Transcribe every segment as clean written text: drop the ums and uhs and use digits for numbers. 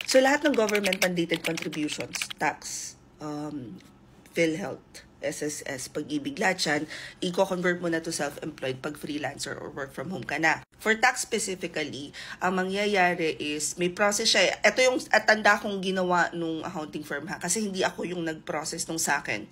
So, lahat ng government-mandated contributions, tax, PhilHealth, SSS, Pag-ibig, lahat yan, i-convert mo na to self-employed pag freelancer or work from home ka na. For tax specifically, ang mangyayari is, may process siya. Ito yung tanda kong ginawa nung accounting firm ha, kasi hindi ako yung nag-process nung sa akin.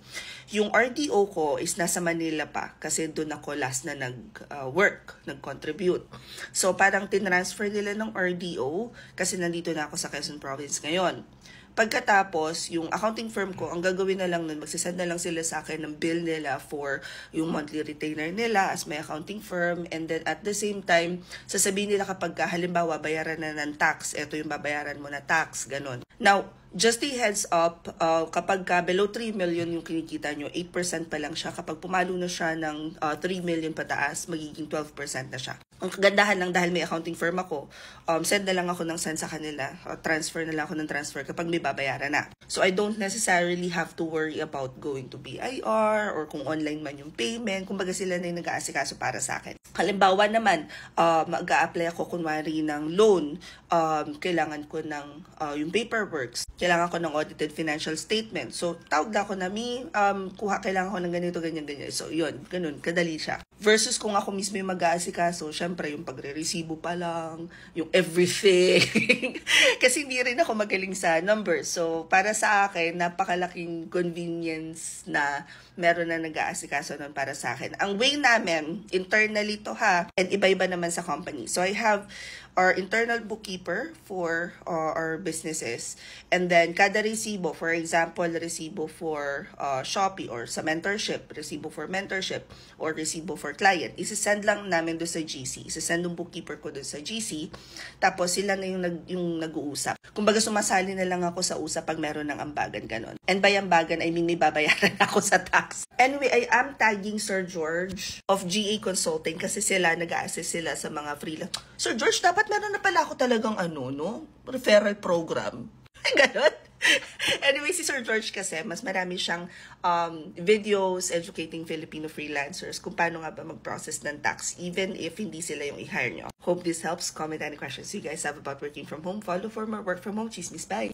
Yung RDO ko is nasa Manila pa, kasi doon ako last na nag-work, nag-contribute. So, parang tinransfer nila ng RDO, kasi nandito na ako sa Quezon Province ngayon. Pagkatapos, yung accounting firm ko, ang gagawin na lang nun, magsasend na lang sila sa akin ng bill nila for yung monthly retainer nila as my accounting firm. And then at the same time, sasabihin nila kapag halimbawa bayaran na ng tax, eto yung babayaran mo na tax, ganun. Now, just a heads up, kapag below 3 million yung kinikita nyo, 8% pa lang siya. Kapag pumalo na siya ng 3 million pataas, magiging 12% na siya. Ang kagandahan lang dahil may accounting firm ako, send na lang ako ng send sa kanila, transfer na lang ako ng transfer kapag may babayaran na. So I don't necessarily have to worry about going to BIR or kung online man yung payment, kumbaga sila na yung nag-aasikaso para sa akin. Halimbawa naman, mag-a-apply ako kunwari ng loan, kailangan ko ng yung paperworks, kailangan ko ng audited financial statement. So tawag na ako na kailangan ko ng ganito, ganyan. So yun, ganun, kadali siya. Versus kung ako mismo yung mag-aasikaso, syempre yung pagre-resibo pa lang, yung everything. Kasi hindi rin ako magaling sa numbers. So para sa akin, napakalaking convenience na meron na nag-aasikaso nun para sa akin. Ang way namin, internally to ha, and iba-iba naman sa company. So I have our internal bookkeeper for our businesses. And then, kada resibo, for example, resibo for Shopee or sa mentorship, resibo for mentorship, or resibo for client, isasend lang namin doon sa GC. Isasend ng bookkeeper ko doon sa GC. Tapos, sila na yung nag-uusap. Kumbaga, sumasali na lang ako sa usap pag meron ng ambagan, ganon. And by ambagan, I mean may babayaran ako sa tax. Anyway, I am tagging Sir George of GA Consulting kasi sila, nag-a-assist sila sa mga freelance. Sir George, dapat meron na pala ako talagang referral program. Ganon. Anyway, si Sir George kasi, mas marami siyang videos educating Filipino freelancers kung paano nga ba mag-process ng tax even if hindi sila yung i-hire nyo. Hope this helps. Comment any questions you guys have about working from home. Follow for more work from home chismis. Bye!